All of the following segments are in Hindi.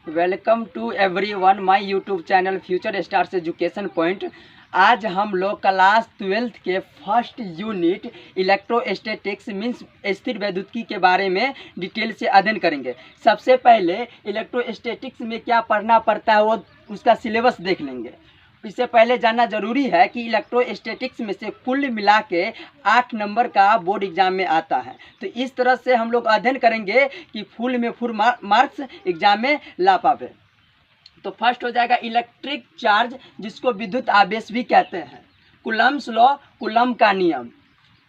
Welcome to everyone my YouTube channel future stars education point. आज हम लोग क्लास 12th के फर्स्ट यूनिट इलेक्ट्रोस्टैटिक्स मीन्स स्थिर वैद्युतिकी के बारे में डिटेल से अध्ययन करेंगे। सबसे पहले इलेक्ट्रोस्टैटिक्स में क्या पढ़ना पड़ता है वो उसका सिलेबस देख लेंगे। इससे पहले जानना जरूरी है कि इलेक्ट्रोस्टैटिक्स में से कुल मिला के 8 नंबर का बोर्ड एग्जाम में आता है। तो इस तरह से हम लोग अध्ययन करेंगे कि फुल में फुल मार्क्स एग्जाम में ला पावे। तो फर्स्ट हो जाएगा इलेक्ट्रिक चार्ज, जिसको विद्युत आवेश भी कहते हैं। कूलम्ब्स लॉ, कूलम्ब का नियम।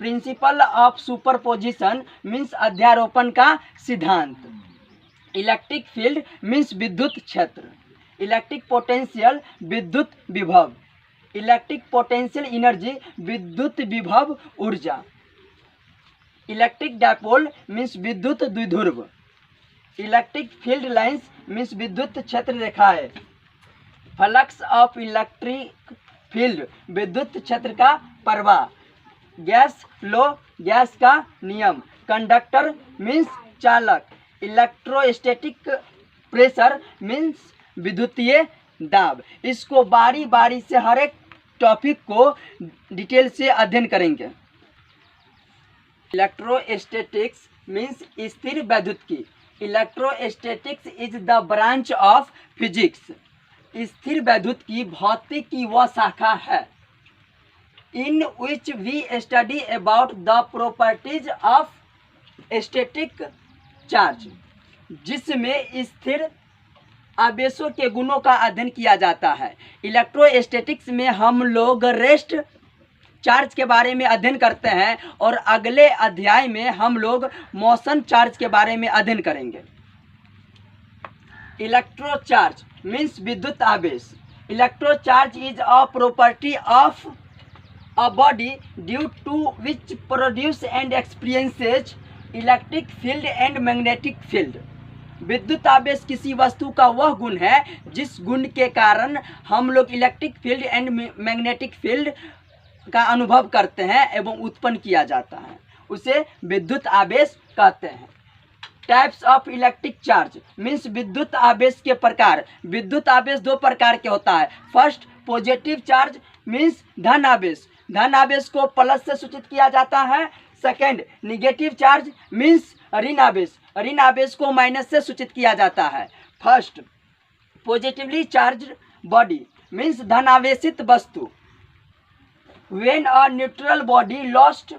प्रिंसिपल ऑफ सुपरपोजिशन मीन्स अध्यारोपण का सिद्धांत। इलेक्ट्रिक फील्ड मीन्स विद्युत क्षेत्र। इलेक्ट्रिक पोटेंशियल विद्युत विभव। इलेक्ट्रिक पोटेंशियल एनर्जी विद्युत विभव ऊर्जा। इलेक्ट्रिक डायपोल मीन्स विद्युत द्विध्रुव। इलेक्ट्रिक फील्ड लाइंस मीन्स विद्युत क्षेत्र रेखाएं। फ्लक्स ऑफ इलेक्ट्रिक फील्ड विद्युत क्षेत्र का प्रवाह। गैस लो, गैस का नियम। कंडक्टर मीन्स चालक। इलेक्ट्रोस्टैटिक प्रेशर मीन्स विद्युतीय दाब। इसको बारी बारी से हर एक टॉपिक को डिटेल से अध्ययन करेंगे। इलेक्ट्रोस्टैटिक्स मीन्स स्थिर वैद्युतिकी। Electrostatics is the branch of physics. स्थिर वैद्युतिकी भौतिकी की वह शाखा है in which we study about the properties of static charge, जिसमें स्थिर आवेशों के गुणों का अध्ययन किया जाता है। इलेक्ट्रोस्टैटिक्स में हम लोग रेस्ट चार्ज के बारे में अध्ययन करते हैं और अगले अध्याय में हम लोग मोशन चार्ज के बारे में अध्ययन करेंगे। इलेक्ट्रो चार्ज मीन्स विद्युत आवेश। Electro charge is a property of a body due to which produce and experiences electric field and magnetic field. विद्युत आवेश किसी वस्तु का वह गुण है जिस गुण के कारण हम लोग electric field and magnetic field का अनुभव करते हैं एवं उत्पन्न किया जाता है, उसे विद्युत आवेश कहते हैं। Types of electric charge means विद्युत आवेश के प्रकार। विद्युत आवेश दो प्रकार के होता है। फर्स्ट पॉजिटिव चार्ज मीन्स धन आवेश। धन आवेश को प्लस से सूचित किया जाता है। सेकेंड निगेटिव चार्ज मीन्स ऋण आवेश। ऋण आवेश को माइनस से सूचित किया जाता है। First positively charged body means धन आवेशित वस्तु। When a neutral body lost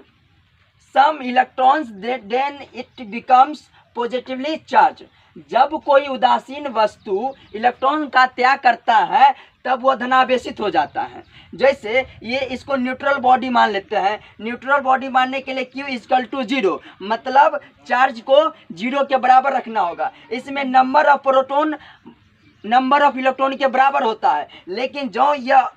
some electrons, then it becomes positively charged. जब कोई उदासीन वस्तु इलेक्ट्रॉन का त्याग करता है तब वह धनावेशित हो जाता है। जैसे ये इसको न्यूट्रल बॉडी मान लेते हैं। न्यूट्रल बॉडी मानने के लिए Q इक्वल टू 0, मतलब चार्ज को 0 के बराबर रखना होगा। इसमें number of proton number of electron के बराबर होता है, लेकिन जो यह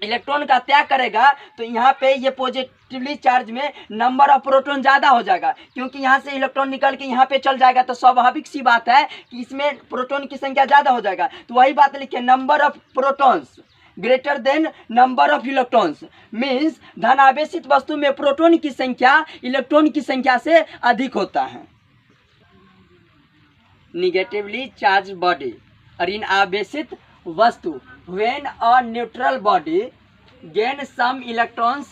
इलेक्ट्रॉन का त्याग करेगा तो यहाँ पे ये पॉजिटिवली चार्ज में नंबर ऑफ प्रोटॉन ज़्यादा हो जाएगा, क्योंकि यहाँ से इलेक्ट्रॉन निकल के यहाँ पे चल जाएगा। तो स्वाभाविक सी बात है कि इसमें प्रोटॉन की संख्या ज़्यादा हो जाएगा। तो वही बात लिखिए, number of protons greater than number of electrons means धनावेशित वस्तु में प्रोटॉन की संख्या इलेक्ट्रॉन की संख्या से अधिक होता है। निगेटिवली चार्ज बॉडी ऋण आवेशित वस्तु। When a neutral body gains some electrons,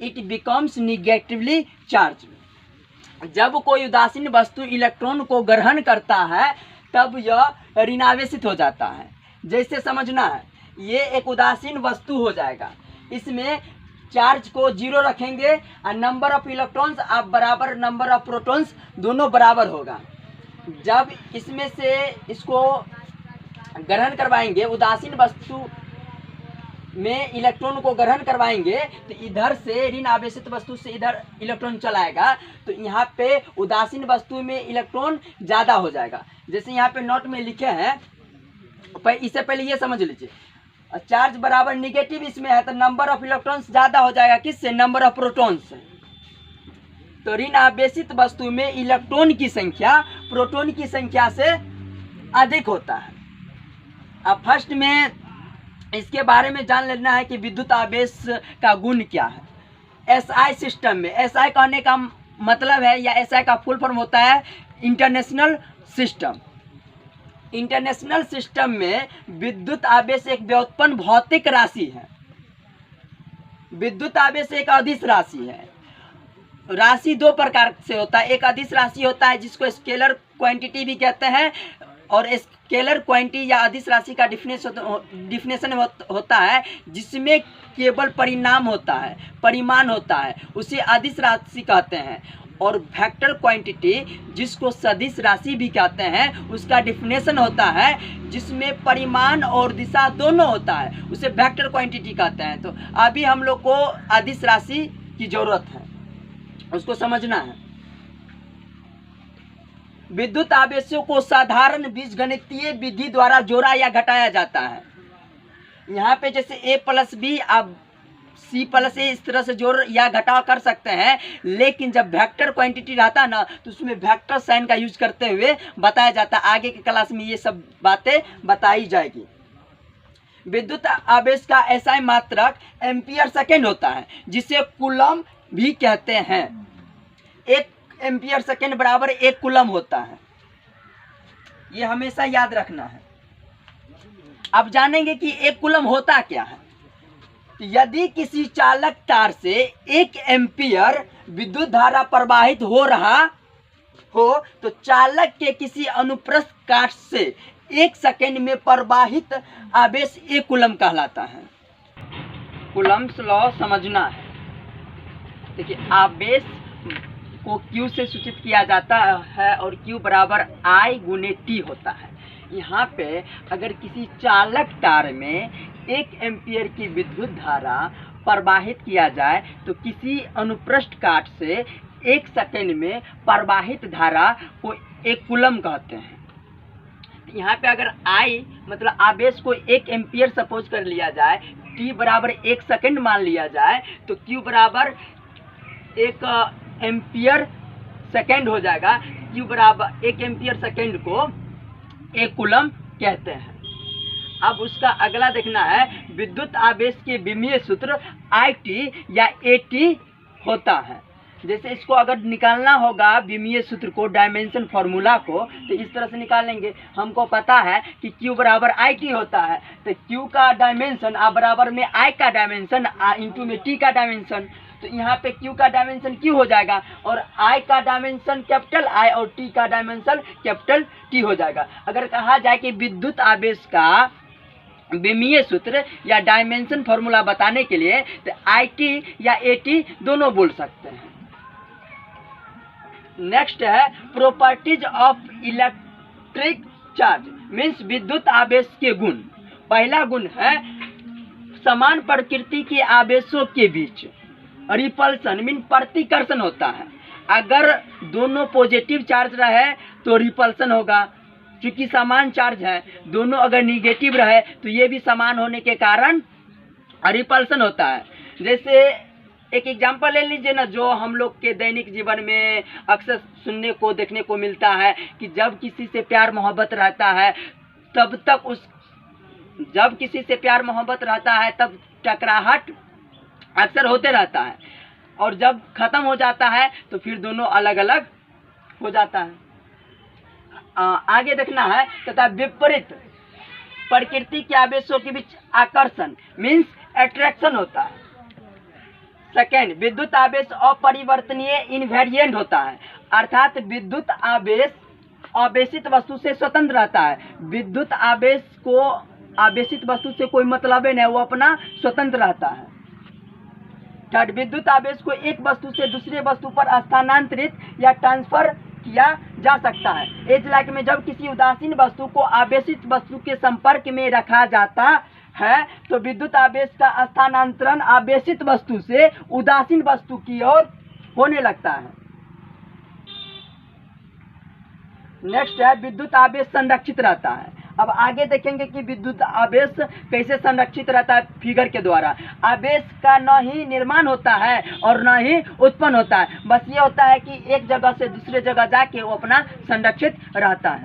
it becomes negatively charged. जब कोई उदासीन वस्तु इलेक्ट्रॉन को ग्रहण करता है तब यह ऋणावेशित हो जाता है। जैसे समझना है, ये एक उदासीन वस्तु हो जाएगा। इसमें चार्ज को 0 रखेंगे और नंबर ऑफ इलेक्ट्रॉन्स आप बराबर नंबर ऑफ प्रोटॉन्स दोनों बराबर होगा। जब इसमें से इसको ग्रहण करवाएंगे, उदासीन वस्तु में इलेक्ट्रॉन को ग्रहण करवाएंगे तो इधर से ऋण आवेशित वस्तु से इधर इलेक्ट्रॉन चलाएगा, तो यहाँ पे उदासीन वस्तु में इलेक्ट्रॉन ज़्यादा हो जाएगा। जैसे यहाँ पे नोट में लिखे हैं, इससे पहले ये समझ लीजिए, चार्ज बराबर निगेटिव इसमें है तो नंबर ऑफ इलेक्ट्रॉन्स ज़्यादा हो जाएगा, किससे? नंबर ऑफ प्रोटॉन्स से। तो ऋण आवेशित वस्तु में इलेक्ट्रॉन की संख्या प्रोटॉन की संख्या से अधिक होता है। अब फर्स्ट में इसके बारे में जान लेना है कि विद्युत आवेश का गुण क्या है। SI सिस्टम में, SI कहने का मतलब है या SI का फुल फॉर्म होता है इंटरनेशनल सिस्टम। इंटरनेशनल सिस्टम में विद्युत आवेश एक व्युत्पन्न भौतिक राशि है। विद्युत आवेश एक अदिश राशि है। राशि दो प्रकार से होता है, एक अदिश राशि होता है जिसको स्केलर क्वांटिटी भी कहते हैं, और स्केलर क्वांटिटी या अदिश राशि का डिफिनेशन होता है जिसमें केवल परिमाण होता है, उसे अदिश राशि कहते हैं। और वेक्टर क्वांटिटी जिसको सदिश राशि भी कहते हैं, उसका डिफिनेशन होता है जिसमें परिमाण और दिशा दोनों होता है, उसे वेक्टर क्वांटिटी कहते हैं। तो अभी हम लोग को अदिश राशि की जरूरत है, उसको समझना है। विद्युत आवेशों को साधारण बीजगणितीय विधि द्वारा जोड़ा या घटाया जाता है। यहाँ पे जैसे a+b आप c+a इस तरह से जोड़ या घटाव कर सकते हैं, लेकिन जब वेक्टर क्वांटिटी रहता है ना तो उसमें वेक्टर साइन का यूज करते हुए बताया जाता है। आगे की क्लास में ये सब बातें बताई जाएगी। विद्युत आवेश का SI मात्रक एम्पियर सेकेंड होता है, जिसे कूलम भी कहते हैं। 1 एम्पियर सेकेंड बराबर 1 कूलम होता है, ये हमेशा याद रखना है। अब जानेंगे कि 1 कूलम होता क्या है। यदि किसी चालक तार से 1 एम्पियर विद्युत धारा प्रवाहित हो रहा हो तो चालक के किसी अनुप्रस्थ काट से 1 सेकेंड में प्रवाहित आवेश 1 कूलम कहलाता है। कूलम्स लॉ समझना है। देखिए, आवेश को Q से सूचित किया जाता है और Q बराबर I गुने T होता है। यहाँ पे अगर किसी चालक तार में 1 एम्पियर की विद्युत धारा प्रवाहित किया जाए तो किसी अनुप्रस्थ काट से 1 सेकेंड में प्रवाहित धारा को 1 कूलम कहते हैं। यहाँ पे अगर I मतलब आवेश को 1 एम्पियर सपोज कर लिया जाए, T बराबर 1 सेकेंड मान लिया जाए, तो Q बराबर 1 एम्पियर सेकेंड हो जाएगा। Q बराबर 1 एम्पियर सेकेंड को 1 कूलम कहते हैं। अब उसका अगला देखना है, विद्युत आवेश के विमीय सूत्र IT या AT होता है। जैसे इसको अगर निकालना होगा विमीय सूत्र को, डायमेंशन फार्मूला को, तो इस तरह से निकालेंगे। हमको पता है कि Q बराबर IT होता है, तो Q का डायमेंशन A बराबर में I का डायमेंशन इंटू में T का डायमेंशन। तो यहाँ पे Q का डायमेंशन Q हो जाएगा और I का डायमेंशन कैपिटल I और T का डायमेंशन कैपिटल T हो जाएगा। अगर कहा जाए कि विद्युत आवेश का विमीय सूत्र या डायमेंशन फार्मूला बताने के लिए तो IT या AT दोनों बोल सकते हैं। नेक्स्ट है properties of electric charge, means विद्युत आवेश के गुण। पहला गुण है समान प्रकृति के आवेशों के बीच रिपल्सन मीन प्रतिकर्षण होता है। अगर दोनों पॉजिटिव चार्ज रहे तो रिपल्सन होगा, क्योंकि समान चार्ज है। दोनों अगर निगेटिव रहे तो ये भी समान होने के कारण रिपल्सन होता है। जैसे एक एग्जांपल ले लीजिए ना, जो हम लोग के दैनिक जीवन में अक्सर सुनने को देखने को मिलता है कि जब किसी से प्यार मोहब्बत रहता है तब तब टकराहट अक्सर होते रहता है, और जब खत्म हो जाता है तो फिर दोनों अलग अलग हो जाता है। आगे देखना है तथा विपरीत प्रकृति के आवेशों के बीच आकर्षण मीन्स अट्रैक्शन होता है। सेकेंड, विद्युत आवेश अपरिवर्तनीय इनवेरिएंट होता है, अर्थात विद्युत आवेश आवेशित वस्तु से स्वतंत्र रहता है। विद्युत आवेश को आवेशित वस्तु से कोई मतलब नहीं, वो अपना स्वतंत्र रहता है। थर्ड, विद्युत आवेश को एक वस्तु से दूसरे वस्तु पर स्थानांतरित या ट्रांसफर किया जा सकता है। एज लाइक में जब किसी उदासीन वस्तु को आवेशित वस्तु के संपर्क में रखा जाता है तो विद्युत आवेश का स्थानांतरण आवेशित वस्तु से उदासीन वस्तु की ओर होने लगता है। नेक्स्ट है विद्युत आवेश संरक्षित रहता है। अब आगे देखेंगे कि विद्युत आवेश कैसे संरक्षित रहता है फिगर के द्वारा। आवेश का न ही निर्माण होता है और न ही उत्पन्न होता है, बस ये होता है कि एक जगह से दूसरे जगह जाके वो अपना संरक्षित रहता है।